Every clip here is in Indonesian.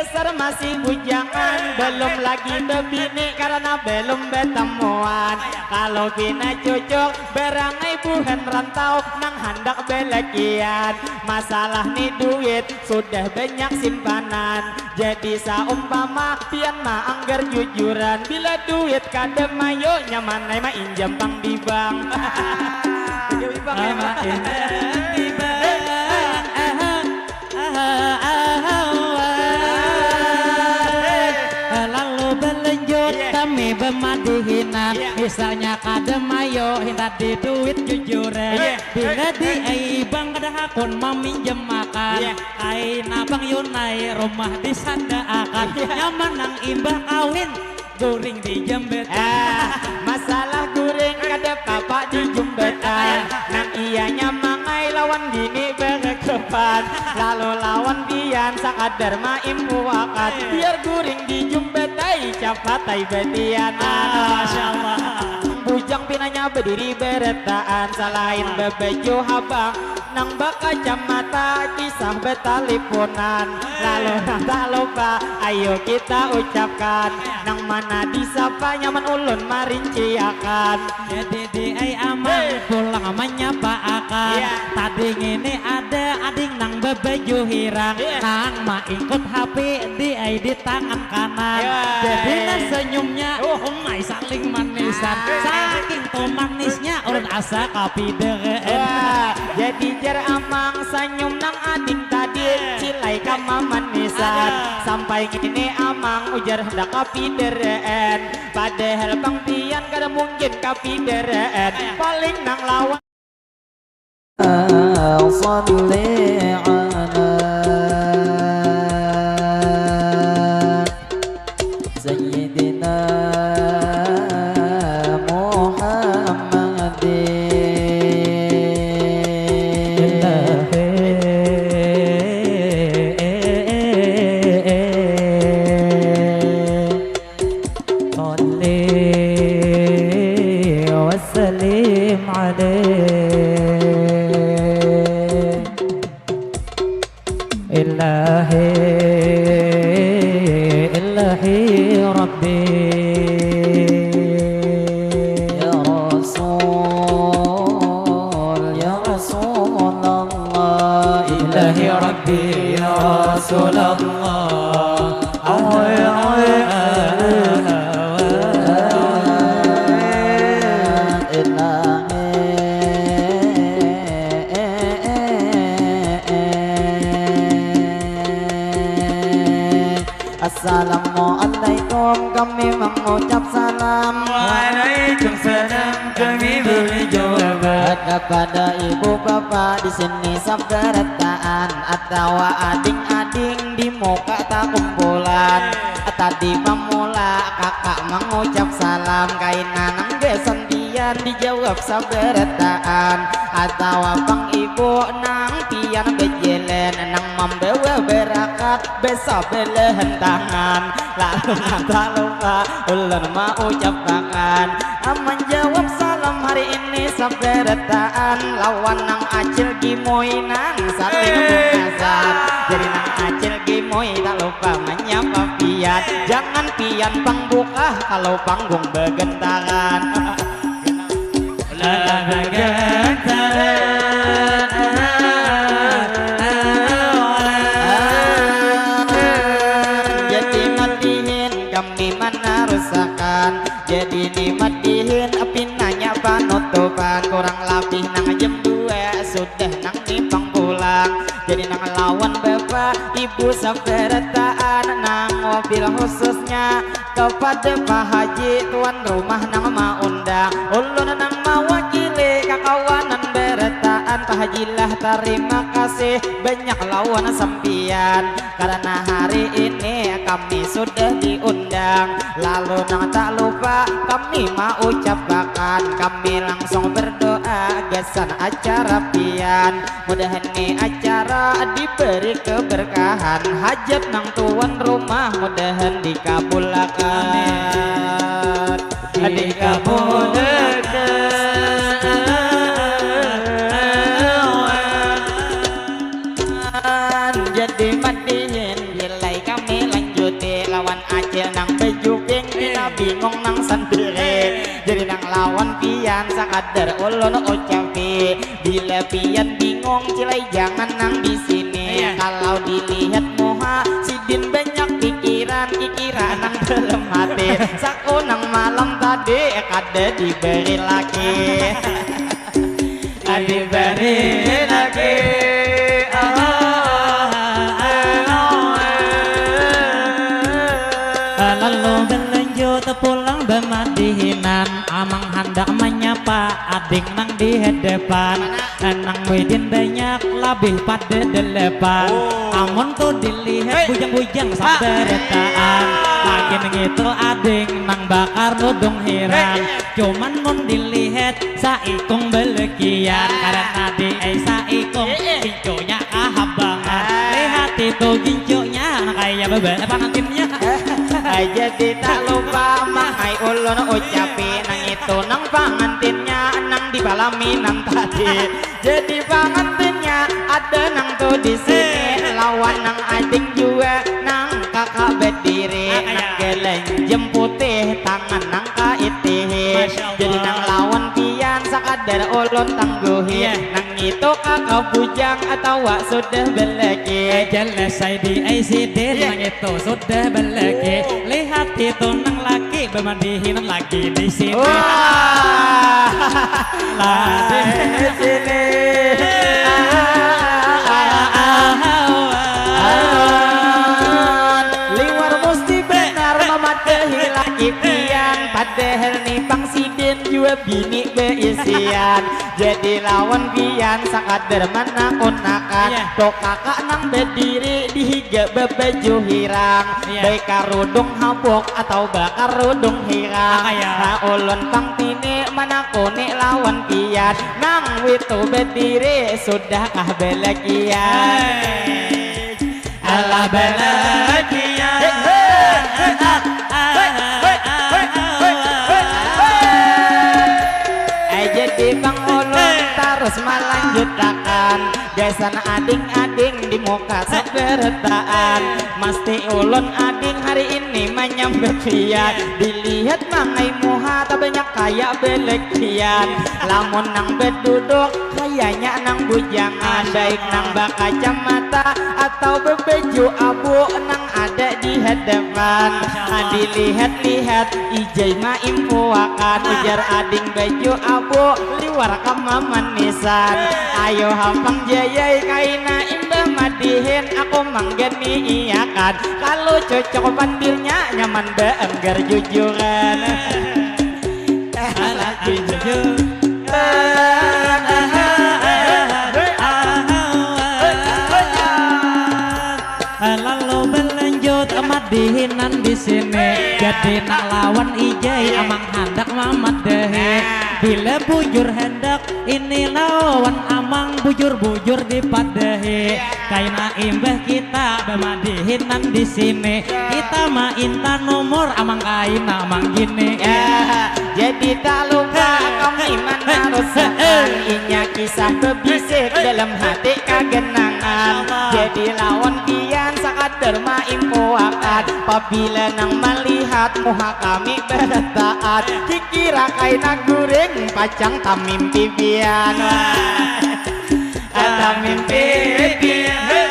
besar masih bujangan, belum lagi bebini karena belum betemuan. Kalau bina cocok berangai buhan rantau nang hendak belekian. Masalah nih duit sudah banyak simpanan, jadi saumpama pian ma anggar jujuran. Bila duit kadem ayo nyaman mah injam bang di bank. Lalu berlanjut kami bermadihinan, misalnya kadem ayo hinta di duit jujuran. Bila di bang kada hakun meminjam makan, kain abang yunai rumah disandaakan. Nyaman nang imbah kawin guring di jembetan. Masalah guring kada papa di jembetan, nang ianya mangai lawan bini berkepan. Lalu lawan bian sakadar maim wakat, biar guring di jembetai capatai betian. Masya Allah. Bujang pinanya berdiri beretaan, selain bebeju habang nang bakacamata kisah betaliponan. Lalu nang tak lupa ayo kita ucapkan, nang mana disapa nyaman ulun marinciakan. Jadi di amang pulang menyapa akan, tadi ini ada ading nang bebeju hirang, nang ma ikut HP di tangan kanan. Jadi senyumnya umai saling manisan, saking tuh manisnya urut asa kopi deren. Jadi jar amang senyum nang ading tadi cilai kama manisan, sampai kini amang ujar hendak kopi deren. Padahal bang pian kada mungkin kopi deren, paling nang lawan. Salli ala Sayyidina Assalamualaikum, kami mengucap salam. Waalaikumsalam, kami berucap kepada ibu bapak di sini sabdarataan, atau ading-ading di muka tak kumpulan. Tadi pemula kakak mengucap salam, kainan nang gesantian dijawab sabdarataan, atau bang ibu nang pian bejelen nang membawa berakat besok belahan tangan. Lalu tak lupa ulun mau ucapkan menjawab salam hari ini sabdarataan, lawan nang acil gimoy nang saling mengasah. Jadi nang acil gimoy tak lupa menyapa pian, jangan pian bang buka kalau panggung begentaran. Jadi matihin kami mana rusakan, jadi dimatihin api nanya panutupan. Kurang lebih nang jam 2 sudah nang timpang pulang. Jadi nang lawan bapak ibu sabdarataan, nang mobil khususnya kepada Pak Haji tuan rumah nang mau undang. Ulun nang mewakili kakawanan berataan, Pak Haji lah terima kasih banyak lawan sampian, karena hari ini kami sudah diundang. Lalu nang tak lupa kami mau ucapkan, kami langsung berdoa gesan acara pian. Mudahan nih acara diberi keberkahan, hajat nang tuan rumah mudahan dikabulkan, dikabulkan. Jadi madihin nilai kami bingung nang sendiri. Jadi nang lawan pian sakadar ulun ucapi. Bila pian bingung cilai jangan nang di sini. Kalau dilihat muha sidin banyak pikiran nang dalam hati. Saku nang malam tadi kada diberi lagi. Diberi lagi. Lalu berlanjut pulang bermadihinan, amang hendak menyapa adik nang di hadapan. Nang widin banyak lebih pada delepan. Amun tuh dilihat bujang-bujang saberetaan. Lagi ngitu adik nang bakar nudung hiran. Cuman mun dilihat saikung belekian. Karena di saikung gincunya kahabangan. Lihat itu gincunya kayak bebek pangantinnya. Jadi tak lupa mangai ulun ucapi nang itu nang pangantinnya nang di balaminan tadi. Jadi pangantinnya ada nang tuh di sini lawan nang ading juga nang kakak berdiri nang gelenjem putih tangan nang kaitih. Jadi nang lawan pian sakadar ulun tangguhi nang itu kakak bujang atau wak sudah belegi. Jelas saya di ICD nang itu sudah belegi. Lihat itu nang laki bermandihinan lagi di sini. Lagi di sini. Liwar mesti benar memadahi laki pian. Padahal nih bang sidin juga bini beisian. Jadi lawan pian sakadar menakut-nakan. Tok kakak nang berdiri dihiga bebaju hirang. Baik karudung habok atau bakar rudung hirang. Nah ulun pang tini menakuni lawan pian. Nang witu berdiri sudahkah belegian. Alah belegian. Jadi bang ulun terus melanjutkan gasan ading-ading di muka sebertaan. Mesti ulun ading hari ini menyambut pian. Dilihat mangai muha tak banyak kayak belekian. Lamun nang berduduk kayaknya nang bujangan. Baik nang bakacamata atau berbaju abu nang ada di hadapan. Dilihat-lihat ijai ma impuakan. Ujar ading baju abu liwar kamamanisan. Ayo hampang jayai kaina imbah madihin aku manggeni iyakan. Kalau cocok pandirnya nyaman beenggar jujuran. Lagi jujur. Lalu berlanjut madihinan di sini. Jadi nak lawan ijai amang hendak mamadehi. Bila bujur hendak ini lawan amang bujur-bujur dipadehi. Kaina imbah kita bermadihinan di sini. Kita maintan nomor amang kaina amang gini. Jadi tak lupa kami menarusakan inya kisah bebisik dalam hati kagenangan. Jadi lawan kian sakadar ma impuakan. Apabila nang melihat muha kami bertaat. Kikira kaina guring pacang tamimpi pian. Tamimpi pian.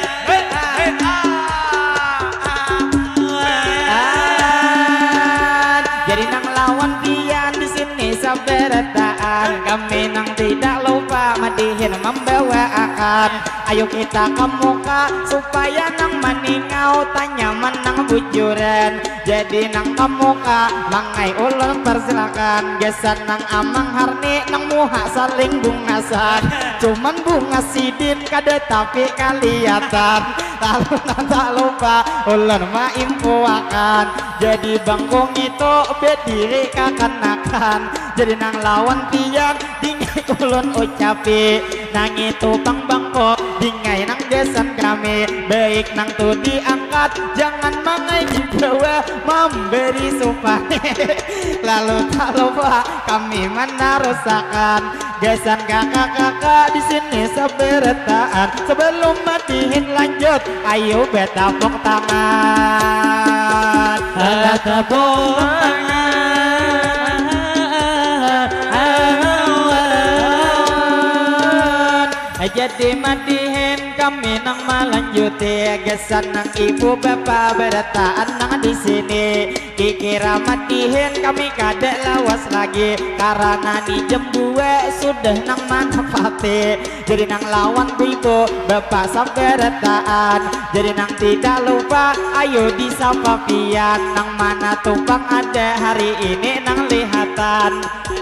Jadi nang lawan pian di sini saberataan. Kami nang tidak lupa madihin membawa akan. Ayo kita ke muka supaya nang maningau tanya menang bujuran. Jadi nang ke muka mangai ulun persilakan. Gesan nang amang harni nang muha saling bungasan. Cuman bunga sidin kada tapi kaliatan. Lalu nang tak lupa ulun ma impuakan. Jadi bangkong itu berdiri kakanakan. Jadi nang lawan pian dingai ulun ucapi. Nang itu bang bangko dingai nang desan kami. Baik nang tu diangkat jangan mangai di bawah memberi sumpah. Lalu tak lupa kami menarusakan gesan kakak-kakak di sini seberataan. Sebelum matihin lanjut ayo betapok tangan. Tepuk tangan. Jadi madihin kami nang melanjuti gesan nang ibu bapak bertaan nang di sini. Dikira madihin kami kadek lawas lagi karena ni jam 2 sudah nang manfaati. Jadi nang lawan ibu bapak sampai retaan. Jadi nang tidak lupa ayo disapa pian nang mana tumpang ada hari ini nang lihatan.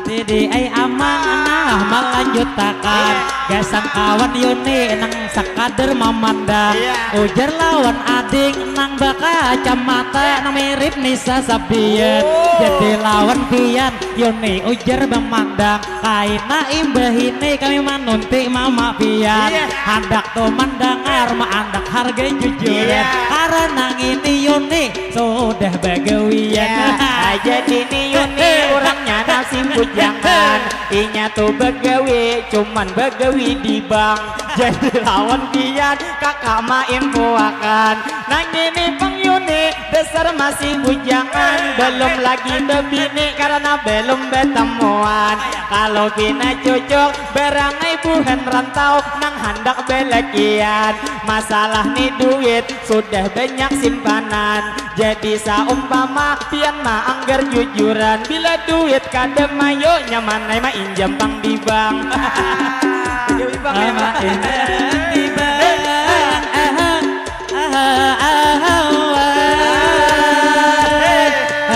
Jadi ai amang nah melanjutakan gesan kawan Yuni nang sakader memandang ujar lawan ading nang baka kacamata nang mirip Nisa Sabian. Jadi lawan pian Yuni ujar memandang kaina imbah ini kami manunti mama pian hendak to mandangar andak harga jujur karena ini Yuni sudah bagawian. Jadi ni Yuni orangnya nasi bujangan, inya tuh begawi cuman begawi di bank. Jadi lawan pian kakak main puakan. Nang ini Bang Yuni besar masih bujangan, belum lagi bebini karena belum betemuan. Kalau pina cocok berangai buhan rantau nang hendak belekian. Masalah nih duit sudah banyak simpanan. Jadi saumpama pian ma anggar jujuran, bila duit kadem mayo nyaman ma injam pang di bank.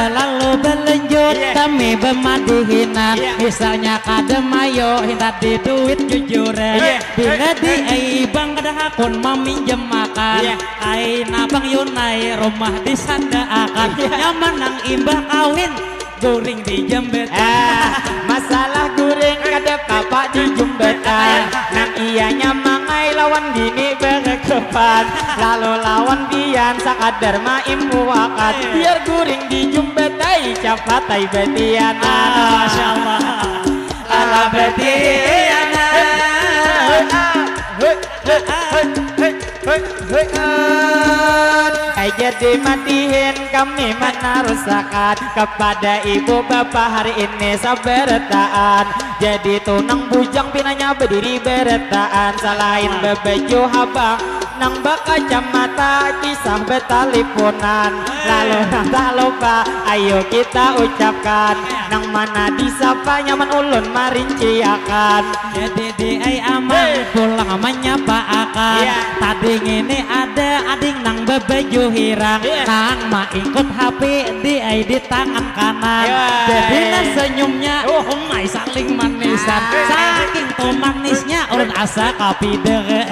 Lalu berlanjut kami bermadihinan misalnya kadem ayo hinta di duit jujuran bila di bang kada hakun meminjam makan kaina Bang Yunai rumah disandaakan nyaman nang imbah kawin guring di jembetan. Masalah guring kada kapak di jembetan. Nang ianya mangai lawan gini berkepan. Lalu lawan pian sakadar main puakat. Biar guring di jembetai capatai betiana. Masya Allah ala betiana. Jadi matihin kami mana rusakan kepada ibu bapak hari ini sabertaan. Jadi tunang bujang pinanya berdiri beretaan selain bebeju habang nang baka mata kisah betaliponan. Lalu tak lupa ayo kita ucapkan nang mana disapa nyaman ulun marinciakan. Jadi di ai amang pulang menyapa akan tadi ini ada ading nang bebeju hirang nang ma ikut HP di ai di tangan kanan. Jadi nah senyumnya my saling manisan saking to manisnya ulun asa kapideren.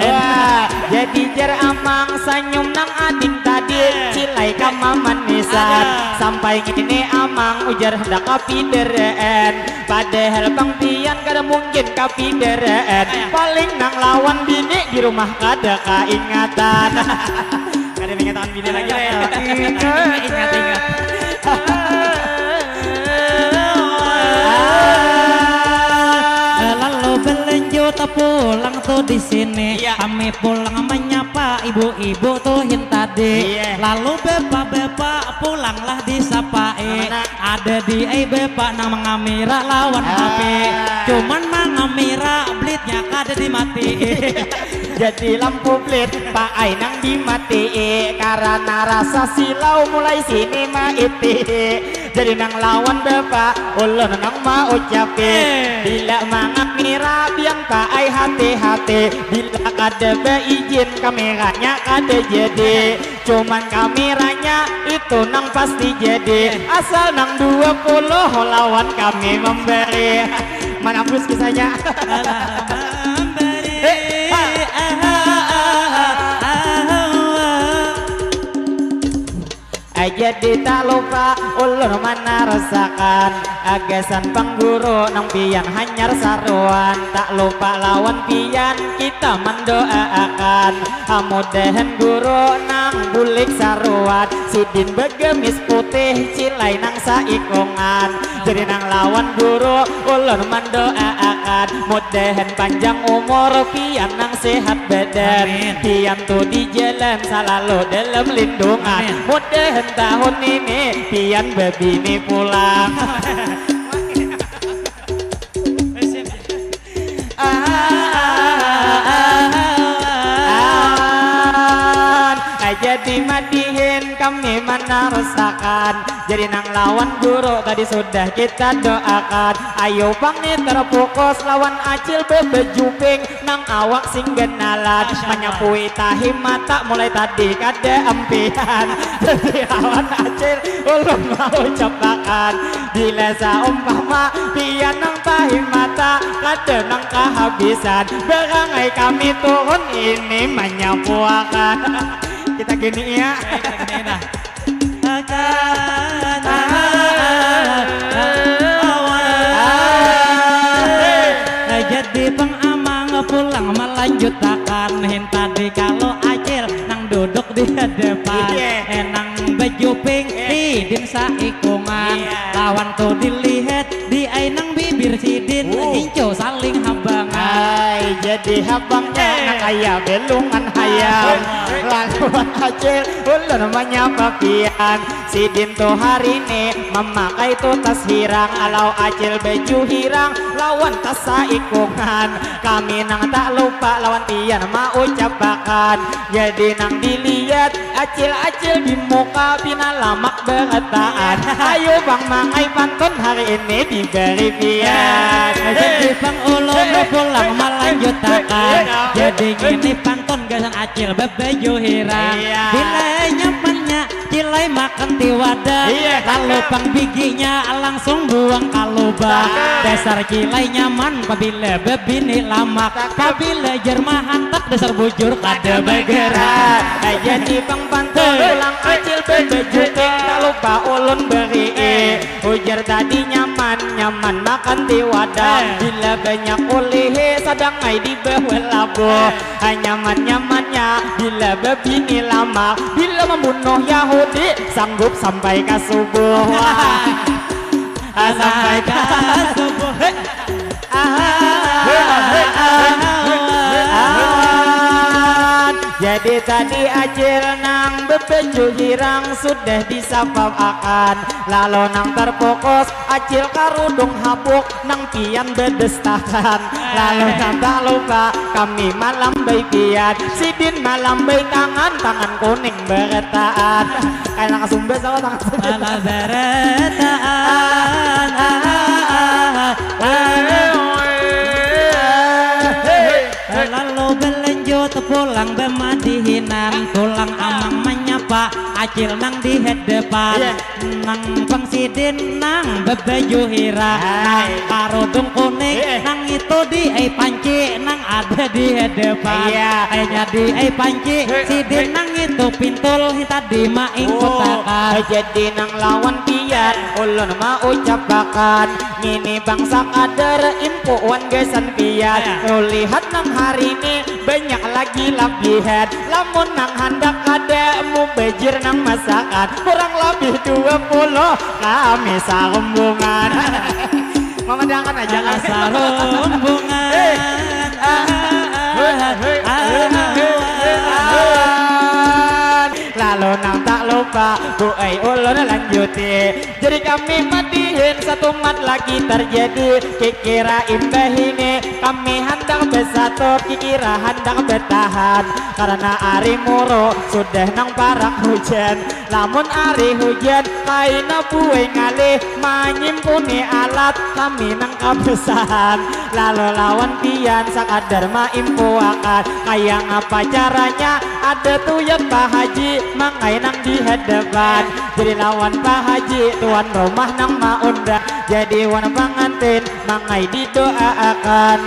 Jadi jar amang senyum nang ading tadi cilai kama manisan sampai kini amang ujar hendak kapideren. Padahal Bang Pian kada mungkin kapideren, paling nang lawan bini di rumah kada kaingatan. Kada ingatan bini lagi lah ya. Ingat-ingat. Lalu berlanjut pulang tuh di sini. Kami pulang menyapa ibu-ibu tuh yang tadi. Lalu bapak-bapak pulanglah disapai. Ada di bapak nang mengamira lawan HP. Cuman mengamira blitnya kada dimati. Jadi lampu blit Pak Ai nang dimati karena rasa silau mulai sini maiti. Jadi nang lawan bapak ulun nang mau ucapi bila mengamira biang Pak Ai hati-hati. Bila kada beizin kameranya kada jadi. Cuman kameranya itu nang pasti jadi. Asal nang 20 lawan kami memberi. Mana bus kisahnya? Jadi tak lupa ulun mana rasakan agesan pengguru nang pian hanyar saruan. Tak lupa lawan pian kita mendoakan mudahan guru nang bulik saruan. Sidin begemis putih cilai nang saikongan. Jadi nang lawan guru ulun mendoakan mudahan panjang umur pian nang sehat badan. Pian tuh di jalan selalu dalam lindungan. Mudahan tahun ini pian bebini pulang. jadi madihin kami mana rusakan. Jadi nang lawan guru tadi sudah kita doakan. Ayo pangi terfokus lawan acil bebe juping nang awak sing genalan. Menyapui tahi mata mulai tadi kada empian. Jadi lawan acil ulun mau cepakan. Bila saumpama pian nang tahi mata kada nang kehabisan. Berangai kami turun ini menyapuakan. Kita gini ya. Kita gini dah. Jadi pengamang pulang melanjutkan tadi kalau acil nang duduk di depan enang bejuping sidin saikungan lawan tuh dilihat di ainang bibir sidin hinco saling habangan. Jadi habangnya nang ayah belungan hayam laluan acil ulun menyapa pian. Sidin tuh hari ini memakai tuh tas hirang alau acil baju hirang lawan tas saikungan. Kami nang tak lupa lawan pian mau ucapakan. Jadi nang dilihat acil-acil di muka pina lamak bertaan. Ayo bang mangai pantun hari ini diberi pian. Jadi bang ulun pulang melanjutkan. Jadi gini pantun gasan acil bebeju hirang. Bila nyamannya cilai makan di wadah. Lalu pang biginya langsung buang kalubah. Dasar cilai nyaman apabila bebini lamak. Apabila jermahan tak dasar bujur kada bergerak. Jadi bang pantun pulang acil bebeju tak lupa ulun beri ujar tadi nyaman makan di wadah. Bila banyak ulihe sedang di bawah labu. Nyaman-nyamannya bila bebini lama. Bila membunuh Yahudi sanggup sampai ke subuh. Sampai ke subuh. Jadi tadi acil nang bebeju hirang sudah disapa akan. Lalu nang terfokus acil karudung habuk nang pian bedestakan. Lalu nang tak lupa kami malam bayi pian. Sidin malam bayi tangan kuning beretaan. Kayak nang sumber sama tangan Malah beretaan. Lalu belanjut pulang bemadihinan. Tulang amang menyapa acil nang di depan. Nang bang sidin nang bebeju hirang. Nang karudung kuning nang itu di panci nang ada di depan. Hanya di panci sidin nang itu pintul tadi maing kotakan. Jadi nang lawan pian ulun mau ucapakan. Ini bangsa kader impuan gesan pian. Lihat nang hari ini banyak lagi labihan. Lamun nang handak ada mu bejir nang masakan. Kurang lebih 20 kami sarumbungan. Memandangkan aja kan sarumbungan. Lalu nang tak lupa bu ulun lanjuti. Jadi kami madihin satu mat lagi terjadi. Kikira imbah ini kami hendak bersatu. Kikira hendak bertahan karena ari muro sudah nang parak hujan. Lamun ari hujan kaina buai ngalih menyimpuni alat kami nang kebesaran. Lalu lawan pian sakadar maimpuakan. Kayak apa caranya ada tuh ya Pak Haji mangai nang di hadapan. Jadi lawan Pak Haji tuan rumah nang maundang. Jadi wan pangantin mangai didoakan.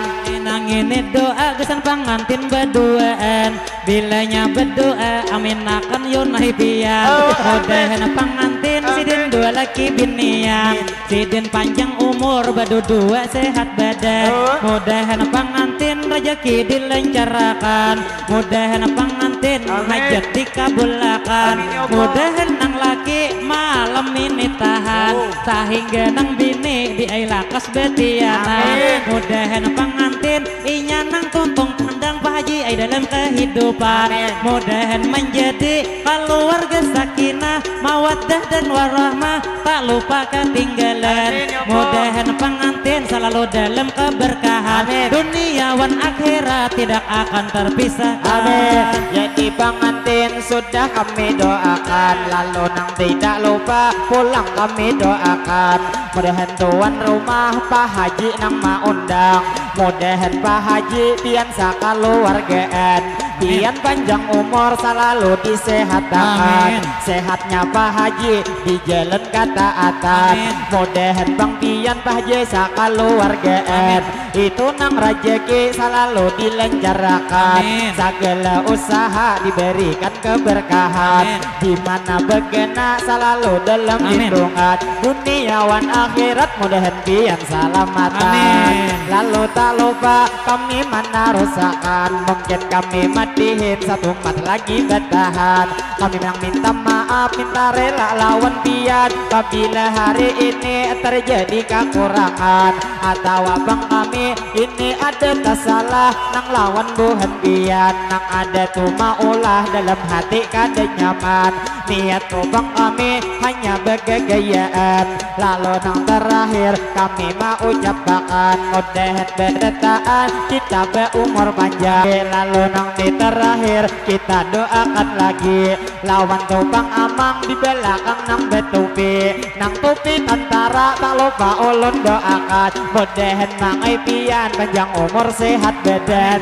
Nang ini doa kesan pangantin berduaan. Bilanya berdoa amin akan yunai pian. Mudahan pangantin sidin dua laki binian. Sidin panjang umur badu dua sehat badan. Mudahan pangantin rezeki dilancarkan. Mudahan pangantin hajat dikabulkan. Mudahan nang laki malam ini tahan. Sehingga nang bini diailakas betianan. Mudahan pangantin inya nang tuntung pandang Pak Haji ay dalam kehidupan. Mudahan menjadi keluarga sakinah mawaddah dan warahmah tak lupa ketinggalan. Mudahan pengantin selalu dalam keberkahan, duniawan akhirat tidak akan terpisahkan. Amin. Jadi pengantin sudah kami doakan, lalu nang tidak lupa pulang kami doakan. Mudahan tuan rumah Pak Haji nang maundang, mudahan Pak Haji pian sakaluargaan, pian panjang umur selalu disehatkan. Sehatnya Pak Haji di jalan ketaatan, mudahan Bang pian Pak Haji sakaluargaan, itu nang rejeki selalu dilancarkan. Segala usaha diberikan keberkahan, di mana begena selalu dalam lindungan, duniawan akhirat mudahan pian selamatan. Lalu tak lupa kami menarusakan, mungkin kami matihin satu mat lagi bertahan. Kami memang minta maaf, minta rela lawan pian apabila hari ini terjadi kekurangan, atau abang kami ini ada tak salah nang lawan buhan pian, nang ada tu maulah dalam hati kada nyaman. Niat bang kami hanya bergegayaan, lalu nang terakhir kami mau ucapkan mudahan berdetaan kita berumur panjang. Lalu nang di terakhir kita doakan lagi lawan tubang amang di belakang nang betupi, nang tupi tentara tak lupa ulun doakan mudahan mangai pian panjang umur sehat badan,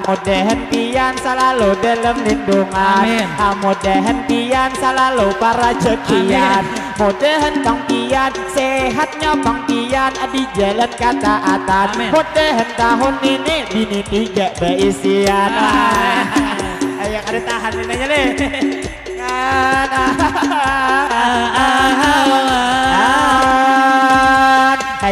mudahan pian selalu dalam lindungan, mudahan pian selalu para cekian, mudahan bang pian sehatnya bang pian di jalan ketaatan, mudahan tahun ini bini 3 beisian. Ayo ada tahan ini aja deh.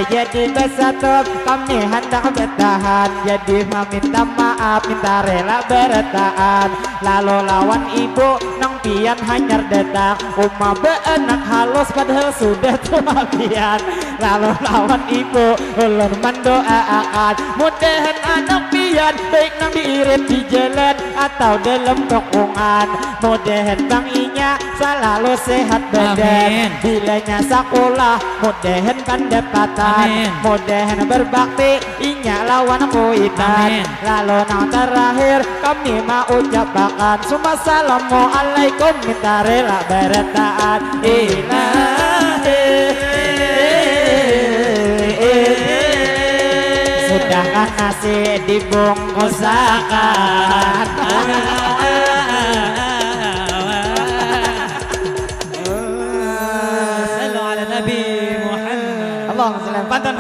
Jadi bersatu kami hendak bertahan, jadi meminta maaf minta rela bertahan. Lalu lawan ibu nang pian hanyar datang, umma beenak halus padahal sudah tua pian. Lalu lawan ibu ulun mendoakan mudahan anak pian baik nang diirit di jalan atau dalam dukungan, mudahan bang inya selalu sehat badan, bilanya sekolah mudahan pendapatan, mudahan berbakti inya lawan kuitan. Lalu nang terakhir kami mau ucapkan Assalamualaikum minta rela bertahan sudah kan nasi dibungkusakan. Sallu ala Nabi Muhammad. Allahumma salli. Bantan.